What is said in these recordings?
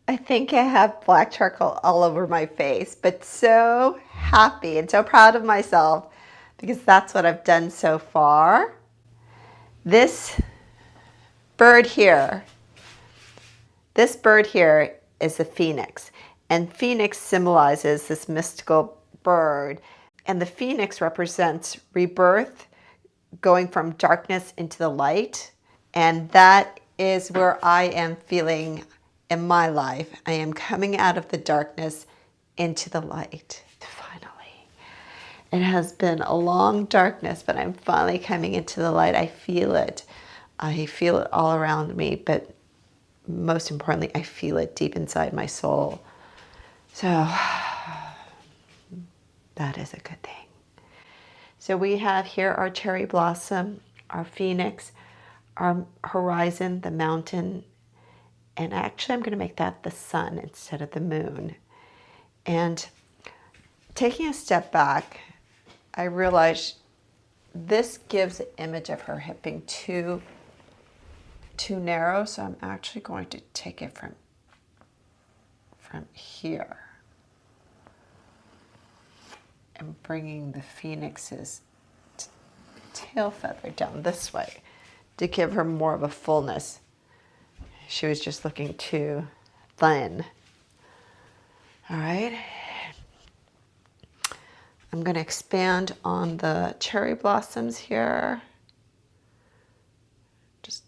I think I have black charcoal all over my face, but so happy and so proud of myself because that's what I've done so far. This bird here, this bird here is the phoenix, and phoenix symbolizes this mystical bird, and the phoenix represents rebirth, going from darkness into the light, and that is where I am feeling in my life. I am coming out of the darkness into the light, finally. It has been a long darkness, but I'm finally coming into the light. I feel it. I feel it all around me, but most importantly, I feel it deep inside my soul. So that is a good thing. So we have here our cherry blossom, our phoenix, our horizon, the mountain, and actually I'm going to make that the sun instead of the moon. And taking a step back, I realized this gives an image of her hip being too narrow, so I'm actually going to take it from here and bringing the phoenix's tail feather down this way to give her more of a fullness. She was just looking too thin. All right. I'm going to expand on the cherry blossoms here. Just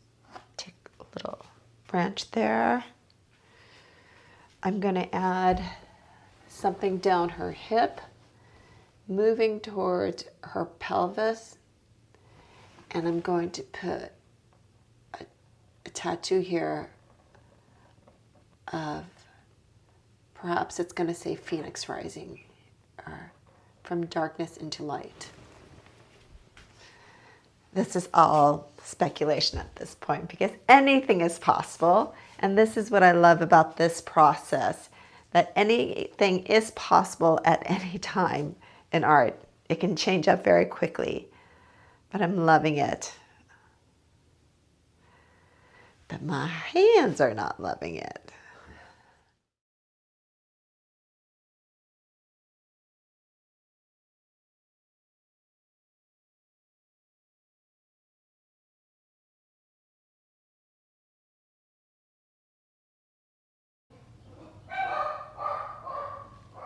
take a little branch there. I'm going to add something down her hip, moving towards her pelvis, and I'm going to put a tattoo here of, perhaps it's going to say Phoenix Rising, or from darkness into light. This is all speculation at this point because anything is possible, and this is what I love about this process, that anything is possible at any time in art. It can change up very quickly, but I'm loving it. But my hands are not loving it.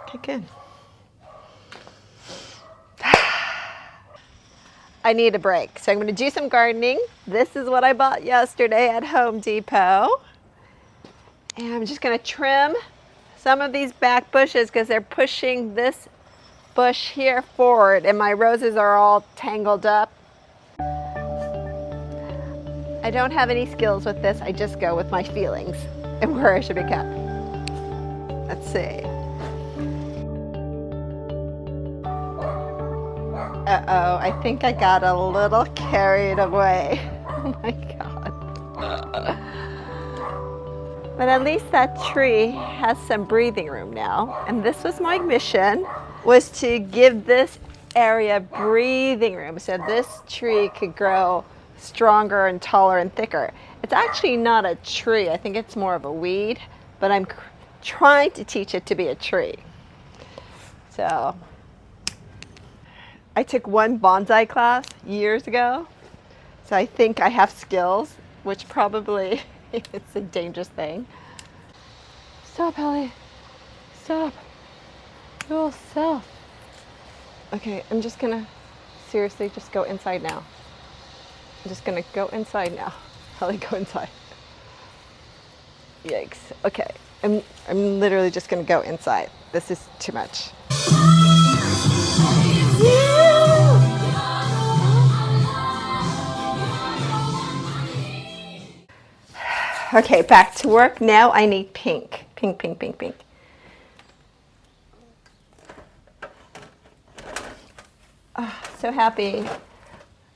Okay, good. I need a break, so I'm going to do some gardening. This is what I bought yesterday at Home Depot. And I'm just going to trim some of these back bushes because they're pushing this bush here forward, and my roses are all tangled up. I don't have any skills with this. I just go with my feelings and where I should be kept. Let's see. Uh-oh, I think I got a little carried away. Oh my God. But at least that tree has some breathing room now. And this was my mission, was to give this area breathing room so this tree could grow stronger and taller and thicker. It's actually not a tree. I think it's more of a weed, but I'm trying to teach it to be a tree. So I took one bonsai class years ago, so I think I have skills, which probably it's a dangerous thing. Stop, Helie. Stop. You'll self. Okay, I'm just gonna seriously just go inside now. I'm just gonna go inside now. Helie, go inside. Yikes. Okay, I'm literally just gonna go inside. This is too much. Okay, back to work. Now I need pink. Pink, pink, pink, pink. Oh, so happy.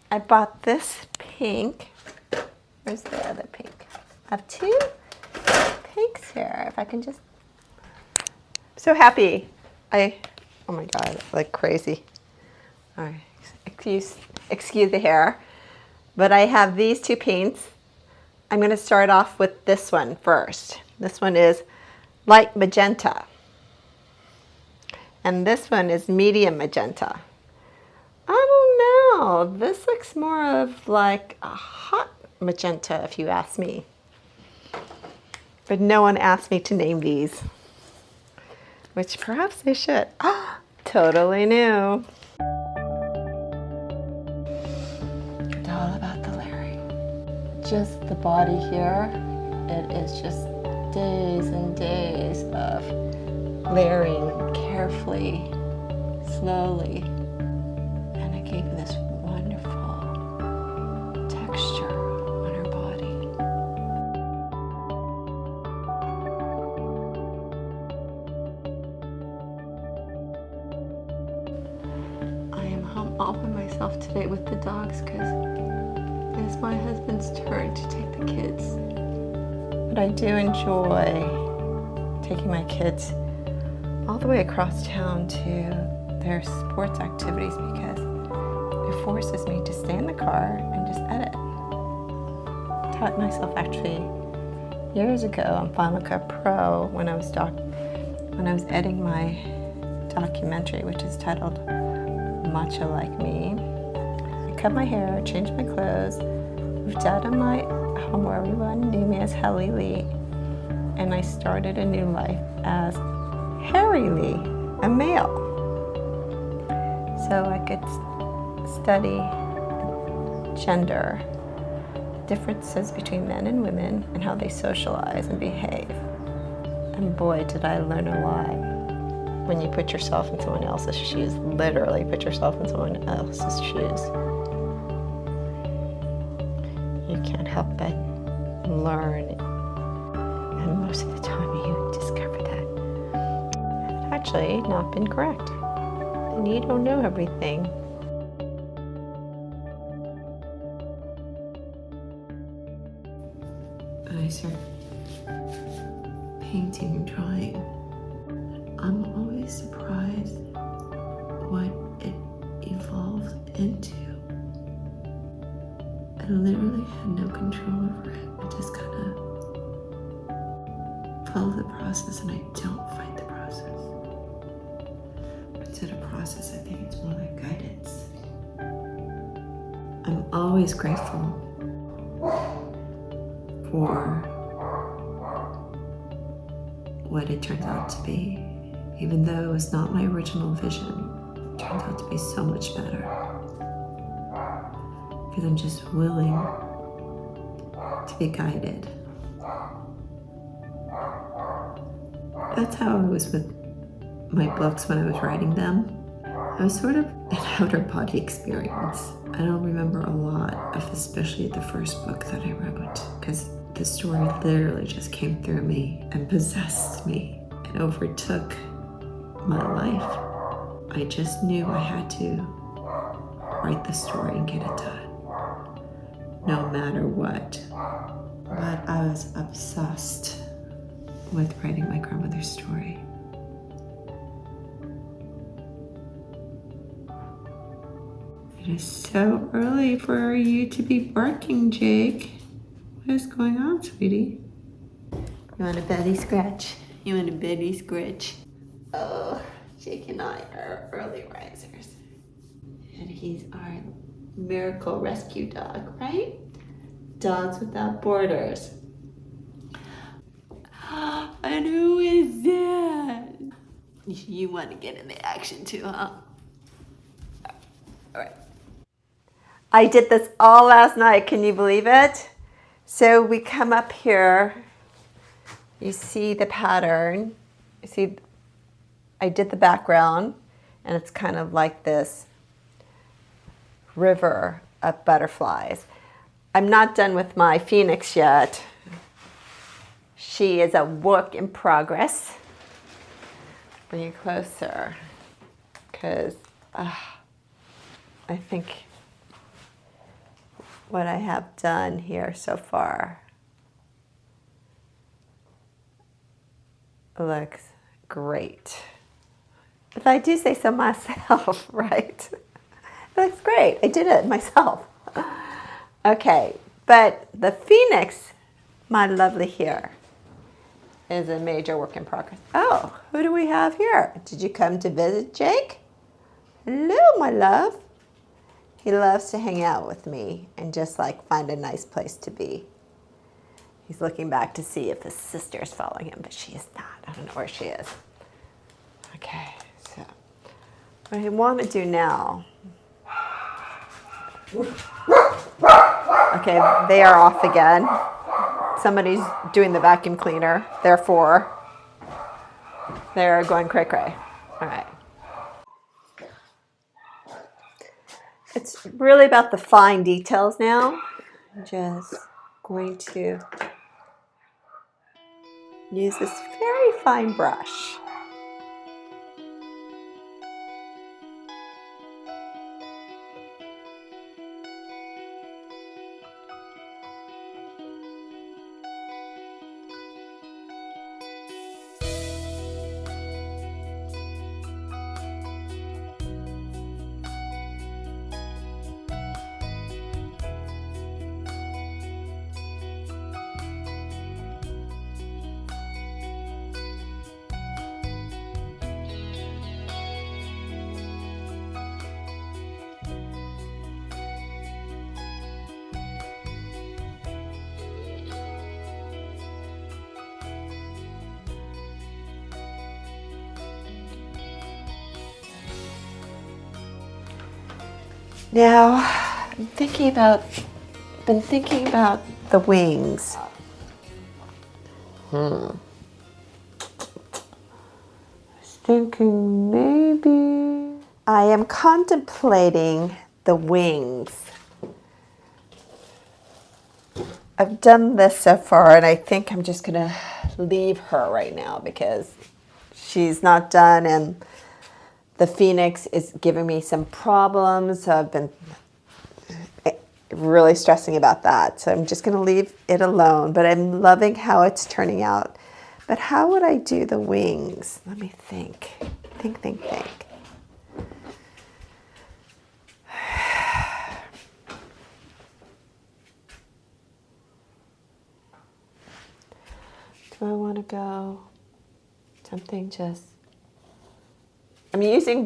I bought this pink. Where's the other pink? I have two pinks here. If I can just... So happy. Oh my God, like crazy. All right, excuse the hair. But I have these two paints. I'm going to start off with this one first. This one is light magenta. And this one is medium magenta. I don't know. This looks more of like a hot magenta, if you ask me. But no one asked me to name these, which perhaps they should. Totally new. It's all about the layering. Just the body here, it is just days and days of layering carefully, slowly, and it gave this wonderful texture on her body. I am home all by myself today with the dogs because it's my husband's turn to take the kids. But I do enjoy taking my kids all the way across town to their sports activities because it forces me to stay in the car and just edit. I taught myself actually years ago on Final Cut Pro when I was editing my documentary, which is titled Macho Like Me. I cut my hair, changed my clothes, moved out of my home where everyone knew me as Helie, and I started a new life as Helie, a male. So I could study gender, differences between men and women, and how they socialize and behave. And boy, did I learn a lot. When you put yourself in someone else's shoes, literally put yourself in someone else's shoes, you can't help but learn. And most of the time you discover that it's actually not been correct. And you don't know everything. When I start painting and drawing, I'm always surprised what it evolves into. I literally had no control over it. I just kind of follow the process and I don't fight the process. Instead of process, I think it's more like guidance. I'm always grateful for what it turns out to be. Even though it was not my original vision, it turned out to be so much better. Because I'm just willing to be guided. That's how I was with my books when I was writing them. I was sort of an outer body experience. I don't remember a lot of especially the first book that I wrote, because the story literally just came through me and possessed me and overtook my life. I just knew I had to write the story and get it done, no matter what. But I was obsessed with writing my grandmother's story. It is so early for you to be barking, Jake. What is going on, sweetie? You want a belly scratch? You want a belly scratch? Oh, Jake and I are early risers. And he's our miracle rescue dog, right? Dogs Without Borders. And who is that? You want to get in the action too, huh? All right. I did this all last night. Can you believe it? So we come up here. You see the pattern. You see, I did the background, and it's kind of like this river of butterflies. I'm not done with my Pheonix yet. She is a work in progress. Bring you closer, because I think what I have done here so far looks great. If I do say so myself, right? It looks great. I did it myself. Okay, but the Pheonix, my lovely here, is a major work in progress. Oh, who do we have here? Did you come to visit Jake? Hello, my love. He loves to hang out with me and just like find a nice place to be. He's looking back to see if his sister is following him, but she is not. I don't know where she is. Okay, so what I want to do now. Okay, they are off again. Somebody's doing the vacuum cleaner, therefore they're going cray-cray. All right. It's really about the fine details now. I'm just going to use this very fine brush. Now, I'm been thinking about the wings. I was thinking maybe I am contemplating the wings. I've done this so far, and I think I'm just gonna leave her right now because she's not done, and the Pheonix is giving me some problems. So I've been really stressing about that. So I'm just gonna leave it alone, but I'm loving how it's turning out. But how would I do the wings? Let me think. Think. Do I want to go something just... I'm using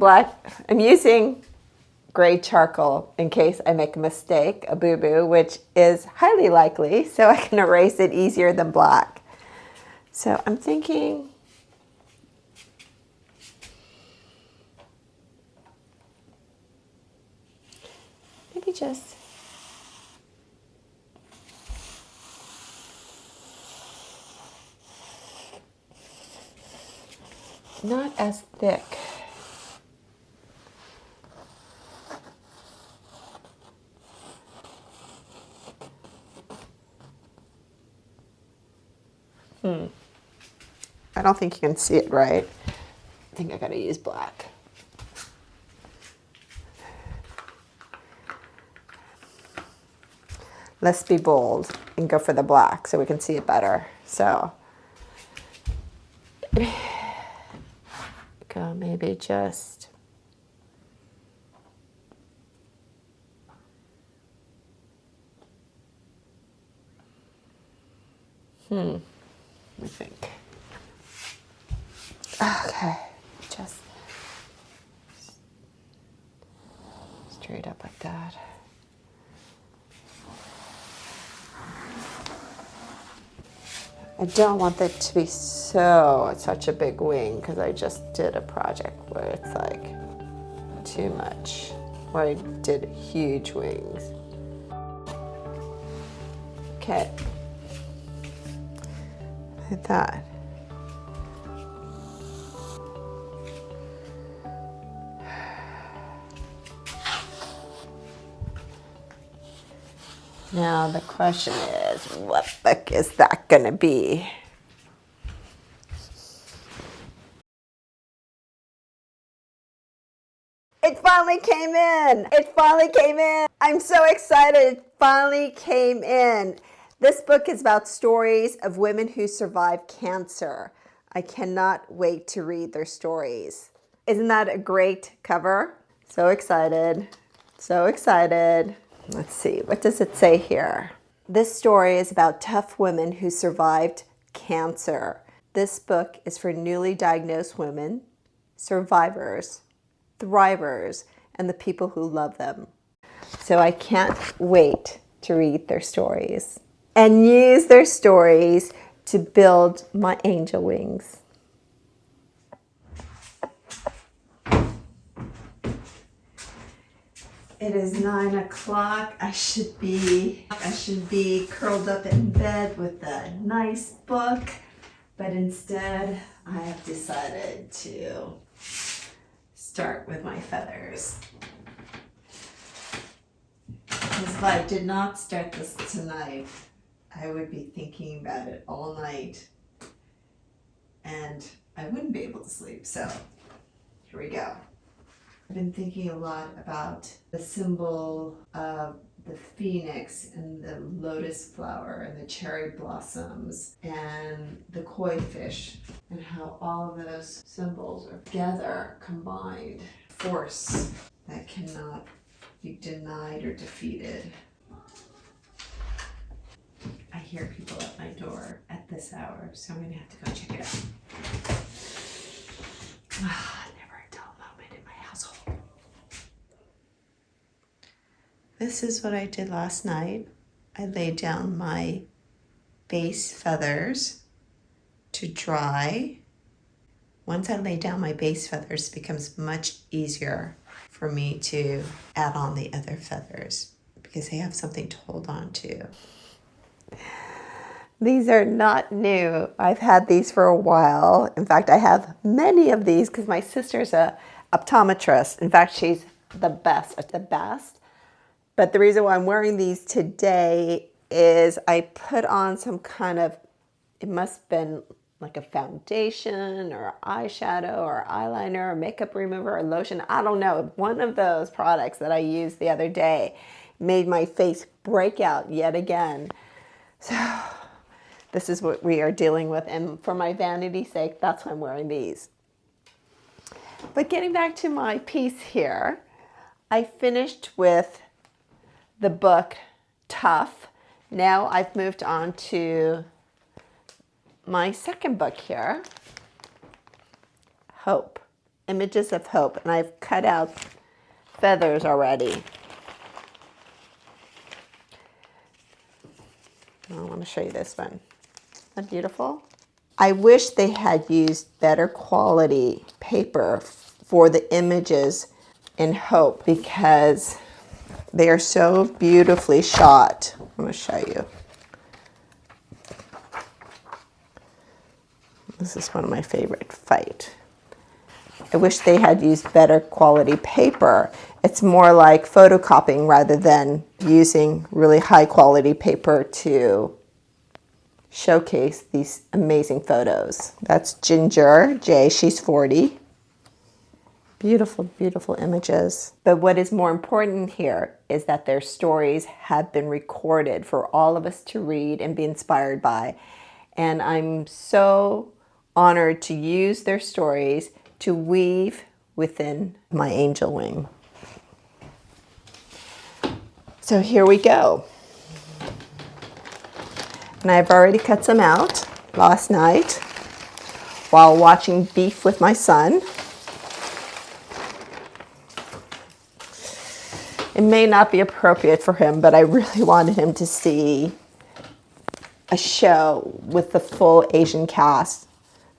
gray charcoal in case I make a mistake, a boo-boo, which is highly likely, so I can erase it easier than black. So I'm thinking maybe just not as thick. I don't think you can see it right. I think I gotta use black. Let's be bold and go for the black so we can see it better. So, go maybe just... Let me think. Okay, just straight up like that. I don't want it to be such a big wing because I just did a project where it's like too much, where I did huge wings. Okay, like that. Now the question is, what book is that gonna be? It finally came in! It finally came in! I'm so excited, it finally came in. This book is about stories of women who survived cancer. I cannot wait to read their stories. Isn't that a great cover? So excited, so excited. Let's see, what does it say here? This story is about tough women who survived cancer. This book is for newly diagnosed women, survivors, thrivers, and the people who love them. So I can't wait to read their stories and use their stories to build my angel wings. It is 9 o'clock. I should be curled up in bed with a nice book, but instead I have decided to start with my feathers. Because if I did not start this tonight, I would be thinking about it all night and I wouldn't be able to sleep. So here we go. I've been thinking a lot about the symbol of the phoenix and the lotus flower and the cherry blossoms and the koi fish, and how all of those symbols are together, combined force that cannot be denied or defeated. I hear people at my door at this hour, so I'm going to have to go check it out. Never a dull moment in my household. This is what I did last night. I laid down my base feathers to dry. Once I lay down my base feathers, it becomes much easier for me to add on the other feathers because they have something to hold on to. These are not new. I've had these for a while. In fact, I have many of these because my sister's a optometrist. In fact, she's the best at the best. But the reason why I'm wearing these today is I put on some kind of, it must have been like a foundation or eyeshadow or eyeliner or makeup remover or lotion. I don't know. One of those products that I used the other day made my face break out yet again. So this is what we are dealing with. And for my vanity's sake, that's why I'm wearing these. But getting back to my piece here, I finished with the book Tough. Now I've moved on to my second book here, Hope, Images of Hope. And I've cut out feathers already. I want to show you this one. Isn't that beautiful? I wish they had used better quality paper for the images in Hope because they are so beautifully shot. I'm going to show you. This is one of my favorite fight. I wish they had used better quality paper. It's more like photocopying rather than using really high quality paper to showcase these amazing photos. That's Ginger J. She's 40. Beautiful, beautiful images. But what is more important here is that their stories have been recorded for all of us to read and be inspired by. And I'm so honored to use their stories to weave within my angel wing. So here we go. And I've already cut some out last night while watching Beef with my son. It may not be appropriate for him, but I really wanted him to see a show with the full Asian cast,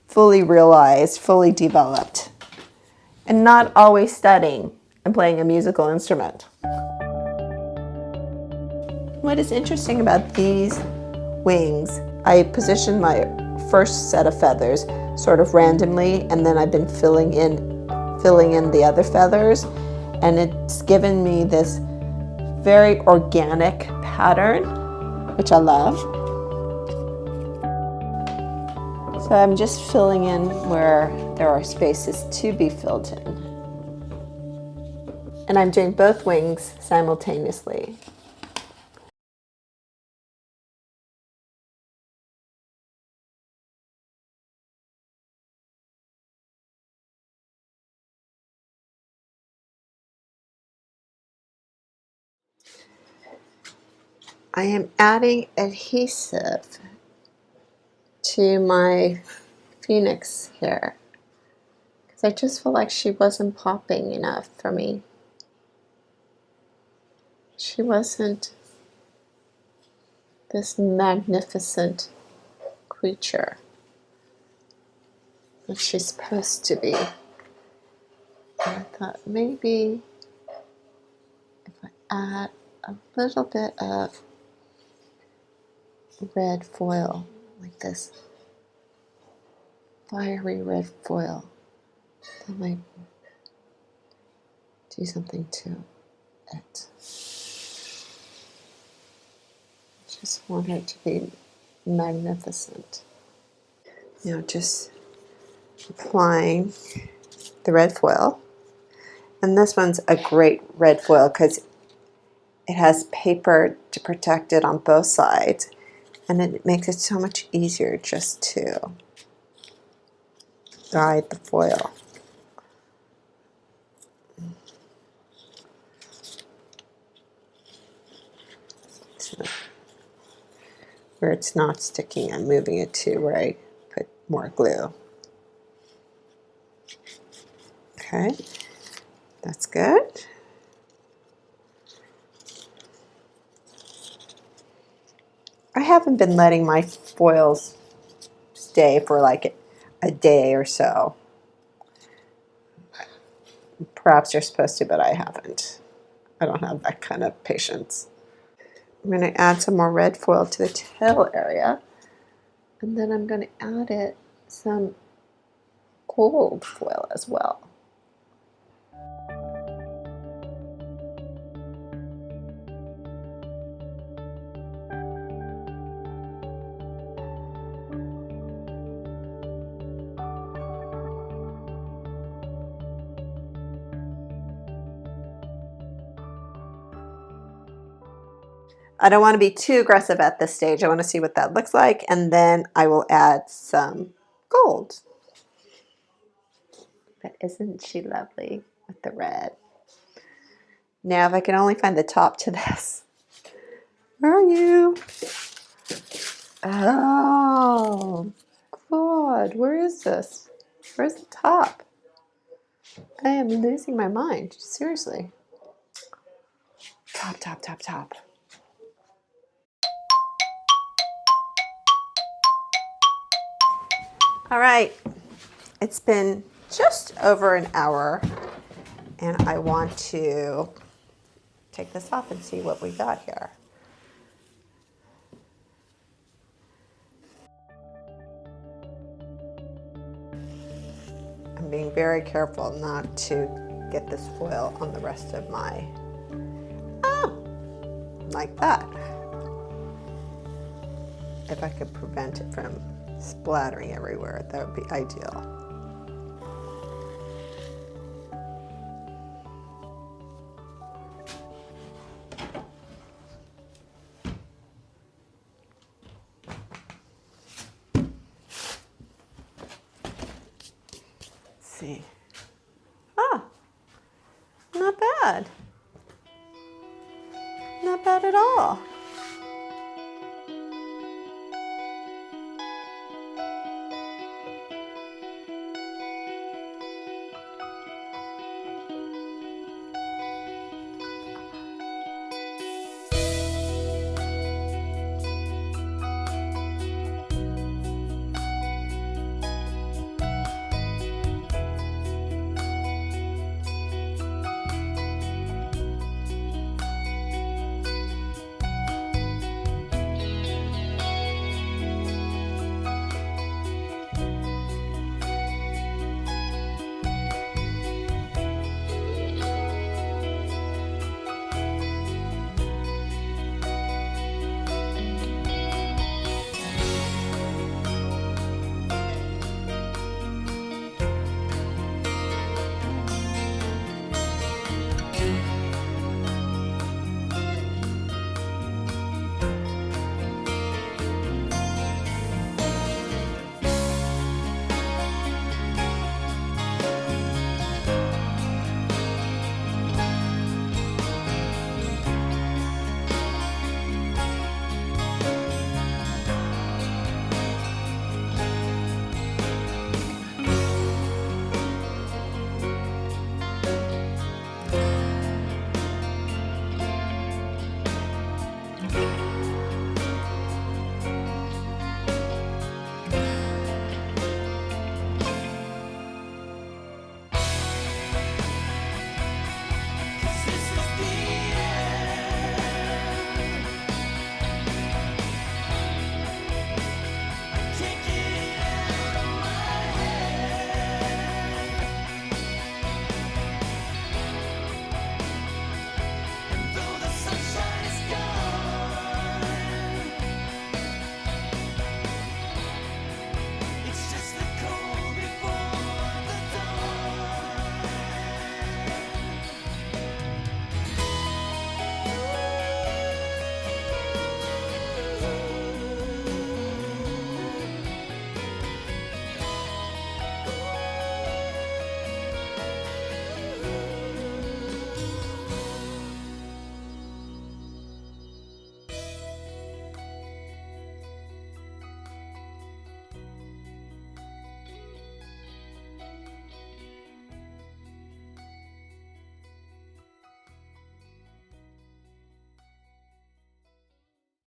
fully realized, fully developed, and not always studying and playing a musical instrument. What is interesting about these wings, I positioned my first set of feathers sort of randomly, and then I've been filling in the other feathers, and it's given me this very organic pattern, which I love. So I'm just filling in where there are spaces to be filled in. And I'm doing both wings simultaneously. I am adding adhesive to my Pheonix here, because I just felt like she wasn't popping enough for me. She wasn't this magnificent creature that she's supposed to be. And I thought maybe if I add a little bit of red foil, like this fiery red foil, that might do something to it. Just want her to be magnificent. You know, just applying the red foil. And this one's a great red foil because it has paper to protect it on both sides, and it makes it so much easier just to guide the foil. So where it's not sticking, I'm moving it to where I put more glue. Okay, that's good. I haven't been letting my foils stay for like a day or so. Perhaps you're supposed to, but I haven't. I don't have that kind of patience. I'm going to add some more red foil to the tail area, and then I'm going to add it some gold foil as well. I don't want to be too aggressive at this stage. I want to see what that looks like, and then I will add some gold. But isn't she lovely with the red? Now, if I can only find the top to this. Where are you? Oh, God, where is this? Where's the top? I am losing my mind, seriously. Top, top, top, top. All right, it's been just over an hour, and I want to take this off and see what we got here. I'm being very careful not to get this foil on the rest of my, like that. If I could prevent it from splattering everywhere, that would be ideal. Let's see. Ah, not bad. Not bad at all.